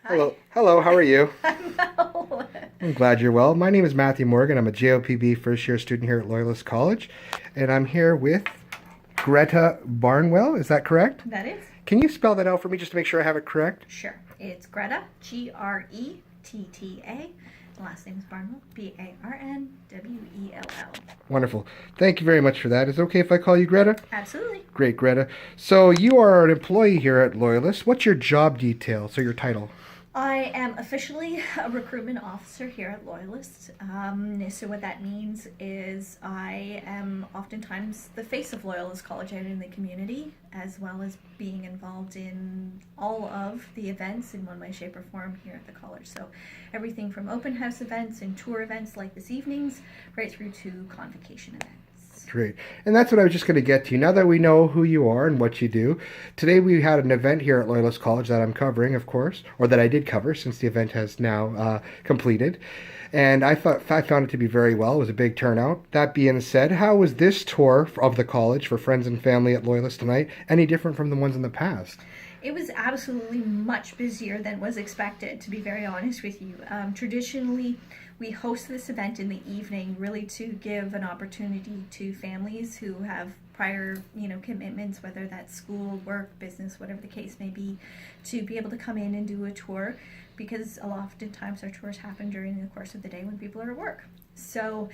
Hello. Hello, how are you? I'm well. I'm glad you're well. My name is Matthew Morgan. I'm a JOPB first year student here at Loyalist College, and I'm here with Gretta Barnwell. Is that correct? That is? Can you spell that out for me just to make sure I have it correct? Sure. It's Greta, Gretta. Last name is Barnwell, Barnwell. Wonderful. Thank you very much for that. Is it okay if I call you Gretta? Absolutely. Great, Gretta. So you are an employee here at Loyalist. What's your job detail? So your title? I am officially a recruitment officer here at Loyalist. So what that means is I am oftentimes the face of Loyalist College out in the community, as well as being involved in all of the events in one way, shape, or form here at the college. So everything from open house events and tour events like this evening's, right through to convocation events. Great. And that's what I was just going to get to. Now that we know who you are and what you do, today we had an event here at Loyalist College that I'm covering, of course, or that I did cover since the event has now completed. And I found it to be very well. It was a big turnout. That being said, how was this tour of the college for friends and family at Loyalist tonight any different from the ones in the past? It was absolutely much busier than was expected, to be very honest with you. Traditionally, we host this event in the evening really to give an opportunity to families who have prior, commitments, whether that's school, work, business, whatever the case may be able to come in and do a tour, because oftentimes our tours happen during the course of the day when people are at work. So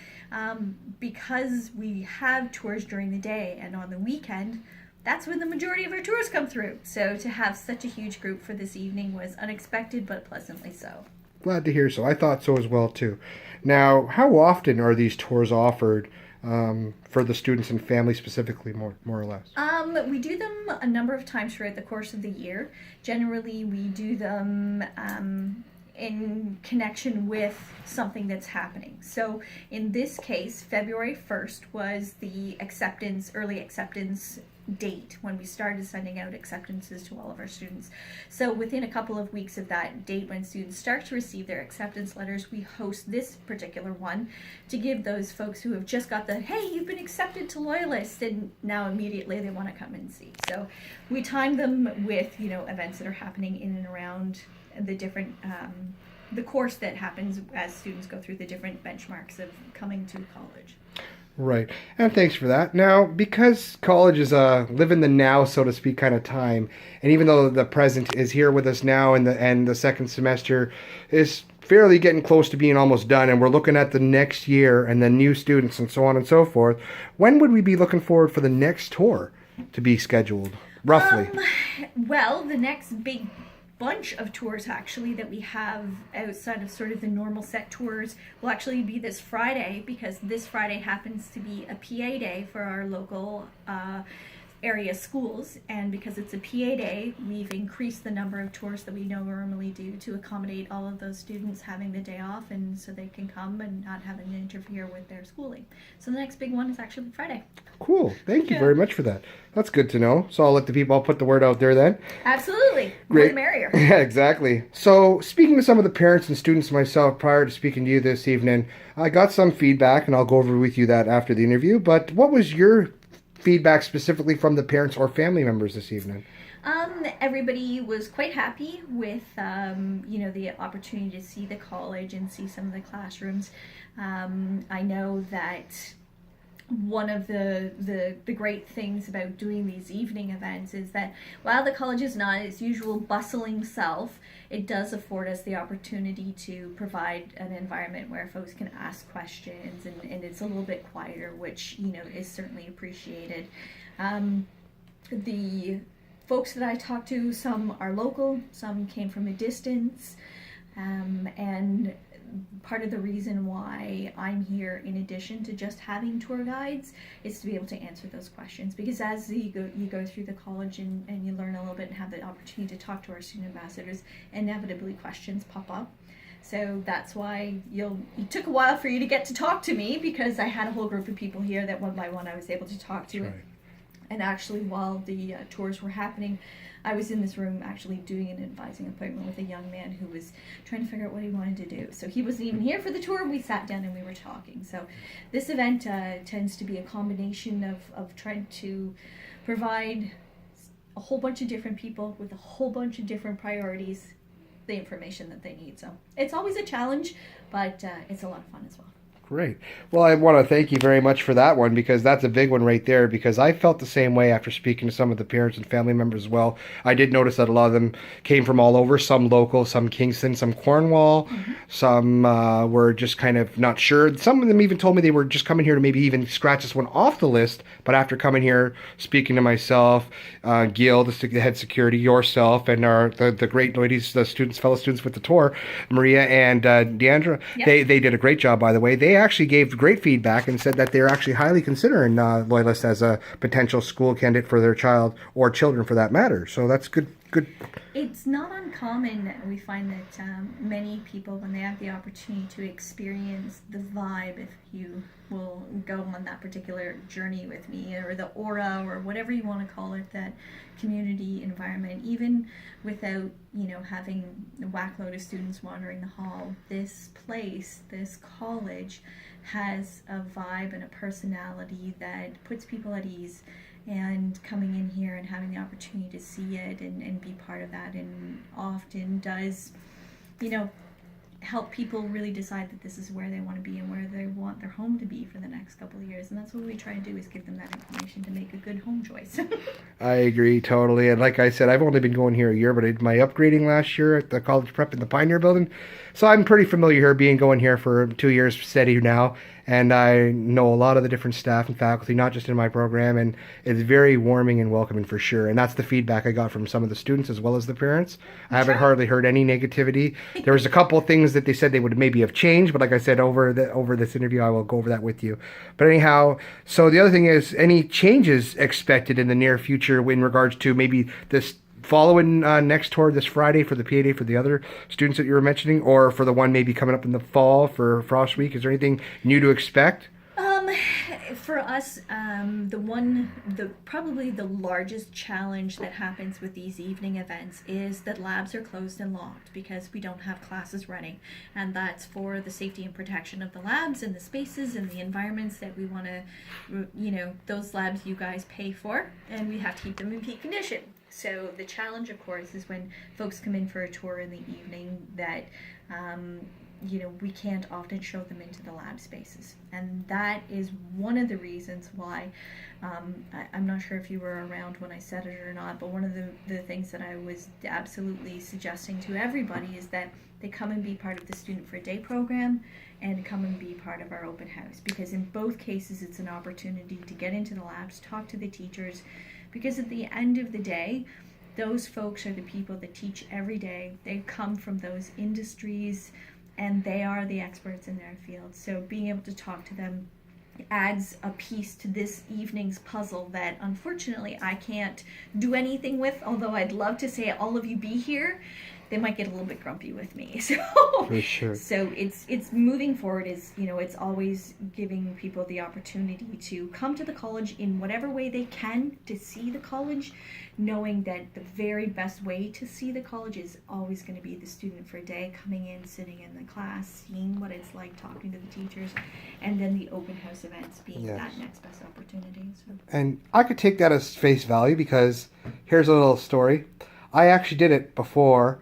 because we have tours during the day and on the weekend, that's when the majority of our tours come through. So to have such a huge group for this evening was unexpected, but pleasantly so. Glad to hear so. I thought so as well, too. Now, how often are these tours offered for the students and families specifically, more or less? We do them a number of times throughout the course of the year. Generally, we do them in connection with something that's happening. So in this case, February 1st was the early acceptance date when we started sending out acceptances to all of our students. So within a couple of weeks of that date, when students start to receive their acceptance letters, we host this particular one to give those folks who have just got the, hey, you've been accepted to Loyalist, and now immediately they want to come and see. So we time them with, events that are happening in and around the different the course that happens as students go through the different benchmarks of coming to college. Right. And thanks for that. Now, because college is a live in the now, so to speak, kind of time, and even though the present is here with us now and the second semester is fairly getting close to being almost done, and we're looking at the next year and the new students and so on and so forth, when would we be looking forward for the next tour to be scheduled, roughly? Well, the next big bunch of tours actually that we have outside of sort of the normal set tours will actually be this Friday, because this Friday happens to be a PA day for our local area schools, and because it's a PA day, we've increased the number of tours that we normally do to accommodate all of those students having the day off, and so they can come and not having to interfere with their schooling. So the next big one is actually Friday. Cool. Thank you very much for that. That's good to know. So I'll put the word out there then. Absolutely. Great. More the merrier. Yeah, exactly. So speaking to some of the parents and students myself prior to speaking to you this evening, I got some feedback, and I'll go over with you that after the interview. But what was your feedback specifically from the parents or family members this evening? Everybody was quite happy with, the opportunity to see the college and see some of the classrooms. I know that one of the great things about doing these evening events is that while the college is not its usual bustling self, it does afford us the opportunity to provide an environment where folks can ask questions, and it's a little bit quieter, which is certainly appreciated. The folks that I talked to, some are local, some came from a distance, and part of the reason why I'm here, in addition to just having tour guides, is to be able to answer those questions, because as you go through the college and you learn a little bit and have the opportunity to talk to our student ambassadors, inevitably questions pop up. So that's why it took a while for you to get to talk to me, because I had a whole group of people here that one by one I was able to talk to. That's right. And actually, while the tours were happening, I was in this room actually doing an advising appointment with a young man who was trying to figure out what he wanted to do. So he wasn't even here for the tour. We sat down and we were talking. So this event tends to be a combination of trying to provide a whole bunch of different people with a whole bunch of different priorities the information that they need. So it's always a challenge, but it's a lot of fun as well. Great. Well, I want to thank you very much for that one, because that's a big one right there, because I felt the same way after speaking to some of the parents and family members as well. I did notice that a lot of them came from all over, some local, some Kingston, some Cornwall, some were just kind of not sure. Some of them even told me they were just coming here to maybe even scratch this one off the list, but after coming here, speaking to myself, Gil, the head security, yourself, and the great ladies, the students, fellow students with the tour, Maria and Deandra, Yep. they did a great job, by the way. They actually gave great feedback and said that they're actually highly considering Loyalist as a potential school candidate for their child, or children for that matter. So that's good. It's not uncommon. We find that many people, when they have the opportunity to experience the vibe, if you will go on that particular journey with me, or the aura, or whatever you want to call it, that community environment, even without, having a whackload of students wandering the hall, this place, this college, has a vibe and a personality that puts people at ease. And coming in here and having the opportunity to see it and be part of that, and often does, help people really decide that this is where they want to be and where they want their home to be for the next couple of years. And that's what we try to do, is give them that information to make a good home choice. I agree totally. And like I said, I've only been going here a year, but I did my upgrading last year at the college prep in the Pioneer building. So I'm pretty familiar here, being going here for 2 years steady now. And I know a lot of the different staff and faculty, not just in my program, and it's very warming and welcoming for sure. And that's the feedback I got from some of the students as well as the parents. I haven't hardly heard any negativity. There was a couple of things that they said they would maybe have changed, but like I said, over this interview, I will go over that with you. But anyhow, so the other thing is, any changes expected in the near future in regards to maybe this following next tour this Friday for the PA Day for the other students that you were mentioning, or for the one maybe coming up in the fall for Frost Week? Is there anything new to expect? For us, probably the largest challenge that happens with these evening events is that labs are closed and locked because we don't have classes running, and that's for the safety and protection of the labs and the spaces and the environments that we want to, those labs you guys pay for, and we have to keep them in peak condition. So the challenge, of course, is when folks come in for a tour in the evening that we can't often show them into the lab spaces. And that is one of the reasons why, I'm not sure if you were around when I said it or not, but one of the things that I was absolutely suggesting to everybody is that they come and be part of the Student for a Day program and come and be part of our open house. Because in both cases, it's an opportunity to get into the labs, talk to the teachers, because at the end of the day, those folks are the people that teach every day. They come from those industries, and they are the experts in their field. So being able to talk to them adds a piece to this evening's puzzle that unfortunately I can't do anything with, although I'd love to say all of you be here. They might get a little bit grumpy with me. So For sure. So it's moving forward is, it's always giving people the opportunity to come to the college in whatever way they can to see the college, knowing that the very best way to see the college is always going to be the Student for a Day, coming in, sitting in the class, seeing what it's like, talking to the teachers, and then the open house events being that next best opportunity. So. And I could take that as face value, because here's a little story. I actually did it before,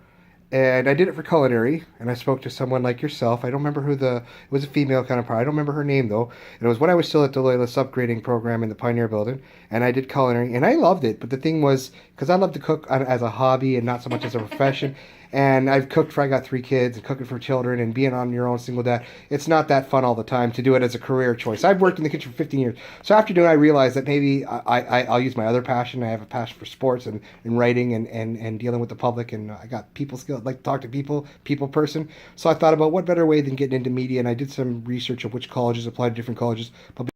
and I did it for culinary, and I spoke to someone like yourself. I don't remember it was a female counterpart. I don't remember her name, though. And it was when I was still at the Loyalist upgrading program in the Pioneer building, and I did culinary, and I loved it. But the thing was, because I love to cook as a hobby and not so much as a profession, and I've cooked for, I got 3 kids, and cooking for children, and being on your own single dad, it's not that fun all the time to do it as a career choice. I've worked in the kitchen for 15 years. So after doing it, I realized that maybe I'll use my other passion. I have a passion for sports and writing and dealing with the public, and I got people skills, like to talk to people person. So I thought about what better way than getting into media, and I did some research of which colleges apply to different colleges.